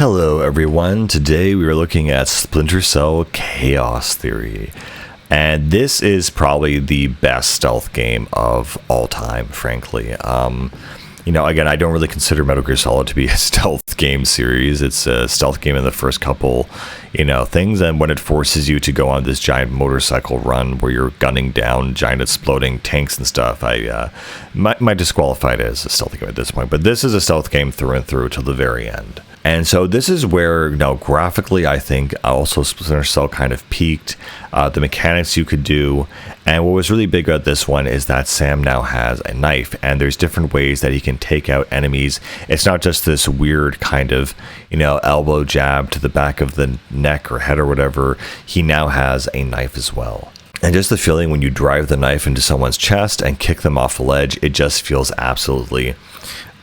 Hello everyone, today we are looking at Splinter Cell Chaos Theory. And this is probably the best stealth game of all time, frankly. Again, I don't really consider Metal Gear Solid to be a stealth game series. It's a stealth game in the first couple, things. And when it forces you to go on this giant motorcycle run where you're gunning down giant exploding tanks and stuff, I might disqualify it as a stealth game at this point. But this is a stealth game through and through till the very end. And so this is where, graphically, I think also Splinter Cell kind of peaked. The mechanics you could do. And what was really big about this one is that Sam now has a knife, and there's different ways that he can take out enemies. It's not just this weird kind of, elbow jab to the back of the neck or head or whatever. He now has a knife as well. And just the feeling when you drive the knife into someone's chest and kick them off the ledge, it just feels absolutely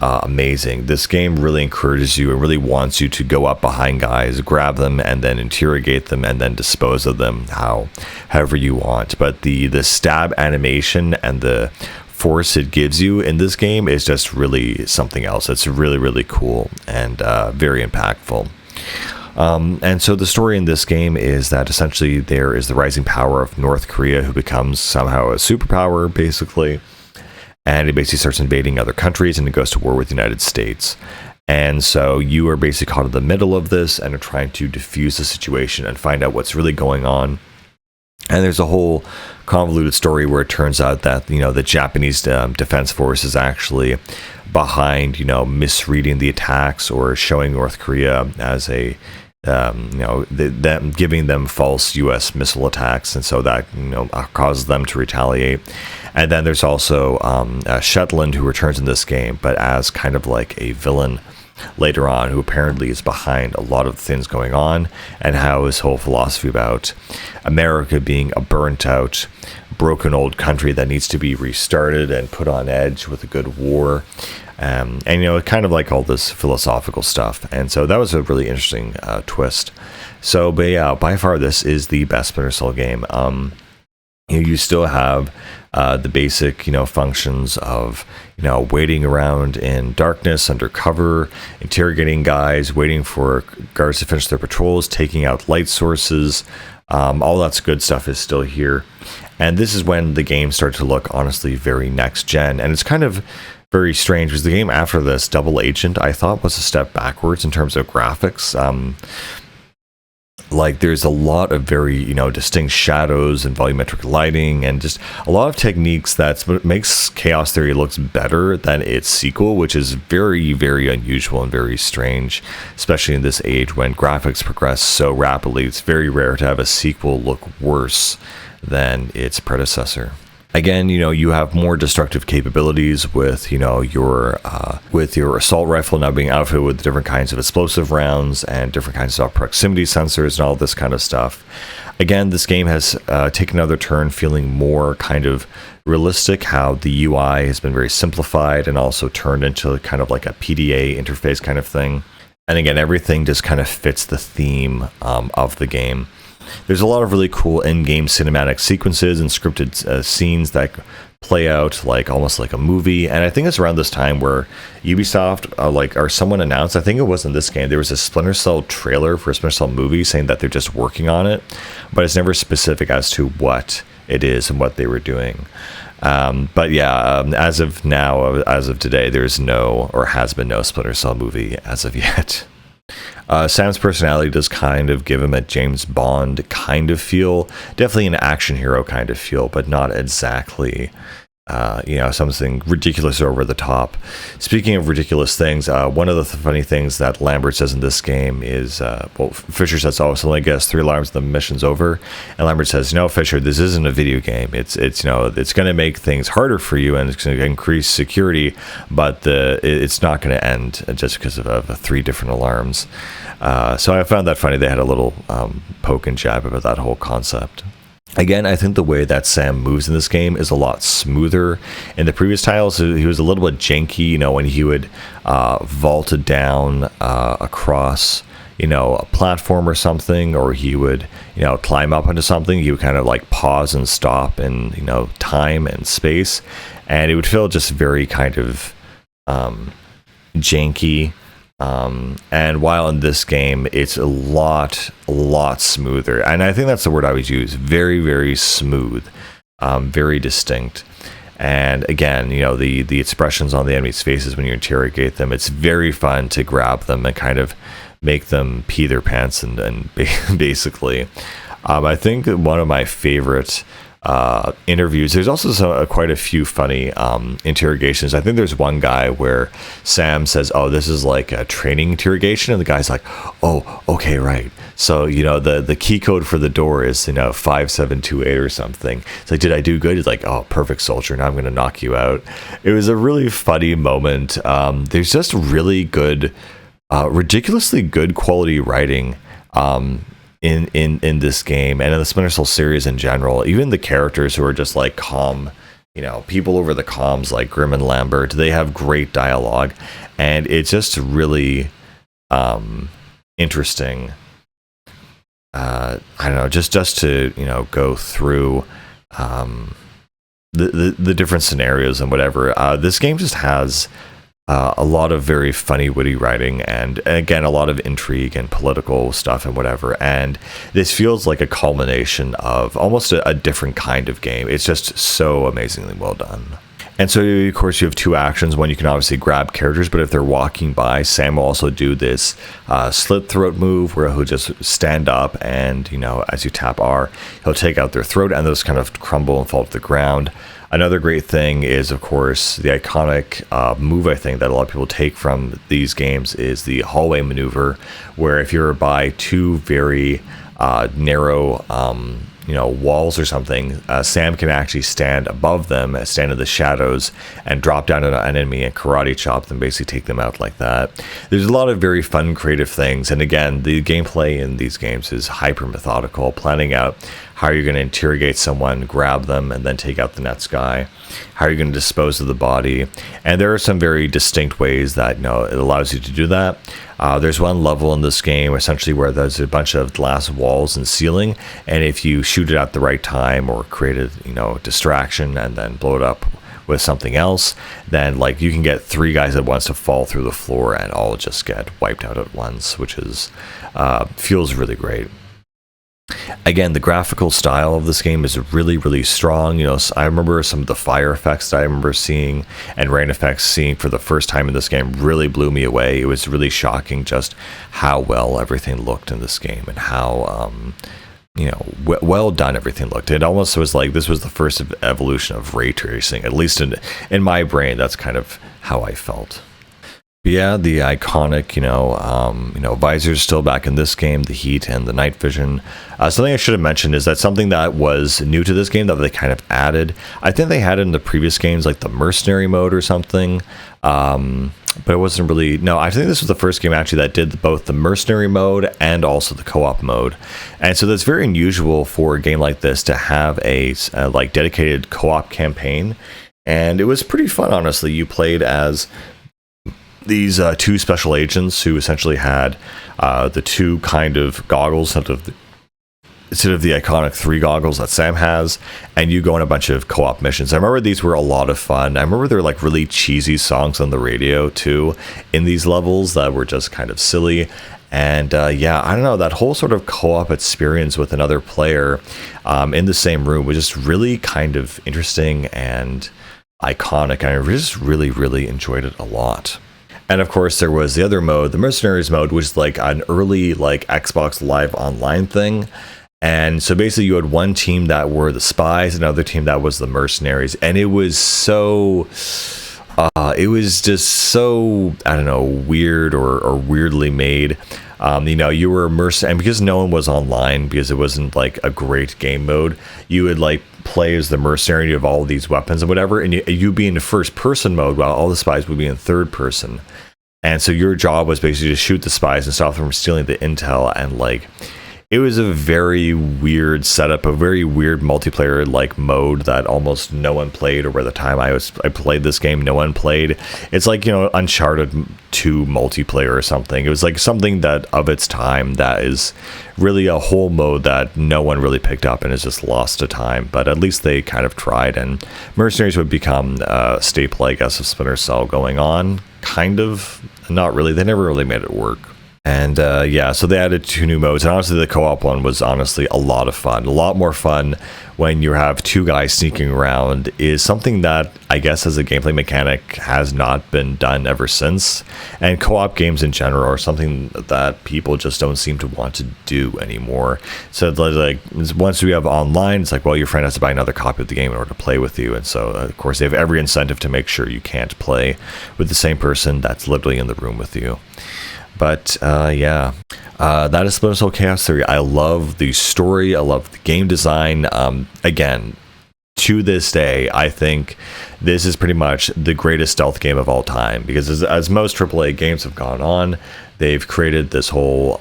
amazing. This game really encourages you and really wants you to go up behind guys, grab them, and then interrogate them, and then dispose of them however you want. But the stab animation and the force it gives you in this game is just really something else. It's really, really cool and very impactful. And so the story in this game is that essentially there is the rising power of North Korea, who becomes somehow a superpower, basically. And it basically starts invading other countries, and it goes to war with the United States. And so you are basically caught in the middle of this and are trying to defuse the situation and find out what's really going on. And there's a whole convoluted story where it turns out that, the Japanese Defense Force is actually behind, misreading the attacks or showing North Korea as a them giving them false U.S. missile attacks, and so that causes them to retaliate. And then there's also Shetland, who returns in this game, but as kind of like a villain later on, who apparently is behind a lot of things going on, and how his whole philosophy about America being a burnt out, broken old country that needs to be restarted and put on edge with a good war. And kind of like all this philosophical stuff. And so that was a really interesting twist. So, but yeah, by far this is the best Splinter Cell game. You still have the basic, functions of, waiting around in darkness, under cover, interrogating guys, waiting for guards to finish their patrols, taking out light sources. All that good stuff is still here. And this is when the game started to look, honestly, very next gen. And it's kind of very strange, because the game after this, Double Agent, I thought was a step backwards in terms of graphics. There's a lot of very, distinct shadows and volumetric lighting, and just a lot of techniques that makes Chaos Theory looks better than its sequel, which is very, very unusual and very strange, especially in this age when graphics progress so rapidly. It's very rare to have a sequel look worse than its predecessor. Again, you have more destructive capabilities with, your assault rifle now being outfitted with different kinds of explosive rounds and different kinds of proximity sensors and all this kind of stuff. Again, this game has taken another turn, feeling more kind of realistic, how the UI has been very simplified and also turned into kind of like a PDA interface kind of thing. And again, everything just kind of fits the theme of the game. There's a lot of really cool in-game cinematic sequences and scripted scenes that play out almost like a movie. And I think it's around this time where Ubisoft or someone announced, I think it was in this game, there was a Splinter Cell trailer for a Splinter Cell movie saying that they're just working on it, but it's never specific as to what it is and what they were doing. But yeah, as of now, as of today, there's no, or has been no, Splinter Cell movie as of yet. Sam's personality does kind of give him a James Bond kind of feel, definitely an action hero kind of feel, but not exactly something ridiculous or over the top. Speaking of ridiculous things, one of the funny things that Lambert says in this game is, Fisher says, "Oh, so I guess 3 alarms, the mission's over." And Lambert says, "No, Fisher, this isn't a video game. It's it's going to make things harder for you and it's going to increase security, but it's not going to end just because of 3 different alarms." So I found that funny. They had a little poke and jab about that whole concept. Again, I think the way that Sam moves in this game is a lot smoother. In the previous titles, he was a little bit janky, when he would vault down across, a platform or something, or he would, climb up onto something. He would kind of pause and stop in, time and space. And it would feel just very kind of janky And while in this game, it's a lot smoother. And I think that's the word I would use. Very, very smooth, very distinct. And again, you know, the expressions on the enemies' faces when you interrogate them, it's very fun to grab them and kind of make them pee their pants and basically. I think one of my favorite interviews, there's also quite a few funny interrogations. I think there's one guy where Sam says, oh, this is like a training interrogation, and the guy's like, oh, okay, right, so you know the key code for the door is 5728 or something. It's like, did I do good? He's like, oh, perfect, soldier, now I'm gonna knock you out. It was a really funny moment. There's just really good, ridiculously good quality writing in this game and in the Splinter Cell series in general. Even the characters who are just like calm, people over the comms like Grim and Lambert, they have great dialogue, and it's just really interesting. I don't know, just to go through the different scenarios and whatever. This game just has a lot of very funny, witty writing, and again, a lot of intrigue and political stuff and whatever. And this feels like a culmination of almost a different kind of game. It's just so amazingly well done. And so, of course, you have two actions. One, you can obviously grab characters, but if they're walking by, Sam will also do this slit throat move where he'll just stand up and, as you tap R, he'll take out their throat and those kind of crumble and fall to the ground. Another great thing is, of course, the iconic move, I think, that a lot of people take from these games is the hallway maneuver, where if you're by two very narrow walls or something, Sam can actually stand above them, stand in the shadows, and drop down on an enemy and karate chop them, basically take them out like that. There's a lot of very fun, creative things, and again, the gameplay in these games is hyper methodical, planning out how you're going to interrogate someone, grab them, and then take out the next guy, how you're going to dispose of the body. And there are some very distinct ways that it allows you to do that. There's one level in this game essentially where there's a bunch of glass walls and ceiling, and if you shoot it at the right time or create a distraction and then blow it up with something else, then like you can get three guys at once to fall through the floor and all just get wiped out at once, which is feels really great. Again, the graphical style of this game is really, really strong. I remember some of the fire effects that I remember seeing and rain effects seeing for the first time in this game really blew me away. It was really shocking just how well everything looked in this game and how, well done everything looked. It almost was like this was the first evolution of ray tracing, at least in my brain. That's kind of how I felt. Yeah, the iconic, visors still back in this game, the heat and the night vision. Something I should have mentioned is that something that was new to this game that they kind of added. I think they had it in the previous games, like the mercenary mode or something. But it wasn't really. No, I think this was the first game actually that did both the mercenary mode and also the co-op mode. And so that's very unusual for a game like this to have a dedicated co-op campaign. And it was pretty fun, honestly. You played as these two special agents who essentially had the two kind of goggles instead of the iconic three goggles that Sam has, and you go on a bunch of co-op missions. I remember these were a lot of fun. I remember there were like really cheesy songs on the radio too in these levels that were just kind of silly. And I don't know, that whole sort of co-op experience with another player in the same room was just really kind of interesting and iconic. I just really, really enjoyed it a lot. And of course, there was the other mode, the Mercenaries mode, which is like an early Xbox Live Online thing. And so basically you had one team that were the spies, another team that was the mercenaries. And it was so, it was just so, I don't know, weird or weirdly made. You were and because no one was online, because it wasn't like a great game mode, you would play as the mercenary of all of these weapons and whatever, and you'd be in the first person mode while all the spies would be in third person. And so your job was basically to shoot the spies and stop them from stealing the intel. And it was a very weird setup, a very weird multiplayer mode that almost no one played, or by the time I played this game, no one played. It's like, Uncharted 2 multiplayer or something. It was like something that of its time that is really a whole mode that no one really picked up and is just lost to time. But at least they kind of tried, and Mercenaries would become a staple, I guess, of Splinter Cell going on, kind of. Not really. They never really made it work. And yeah, so they added 2 new modes, and honestly the co-op one was honestly a lot of fun. A lot more fun when you have 2 guys sneaking around is something that I guess as a gameplay mechanic has not been done ever since. And co-op games in general are something that people just don't seem to want to do anymore. So like once we have online, it's like, well, your friend has to buy another copy of the game in order to play with you. And so of course they have every incentive to make sure you can't play with the same person that's literally in the room with you. But yeah, that is Splinter Cell Chaos Theory. I love the story. I love the game design. Again, to this day, I think this is pretty much the greatest stealth game of all time, because as most AAA games have gone on, they've created this whole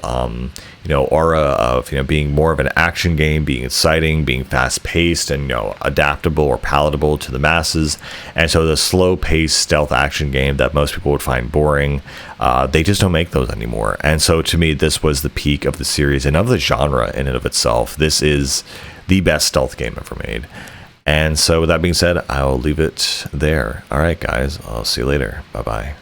aura of being more of an action game, being exciting, being fast-paced, and adaptable or palatable to the masses. And so the slow-paced stealth action game that most people would find boring, they just don't make those anymore. And so to me, this was the peak of the series and of the genre in and of itself. This is the best stealth game ever made. And so with that being said, I'll leave it there. All right, guys, I'll see you later. Bye-bye.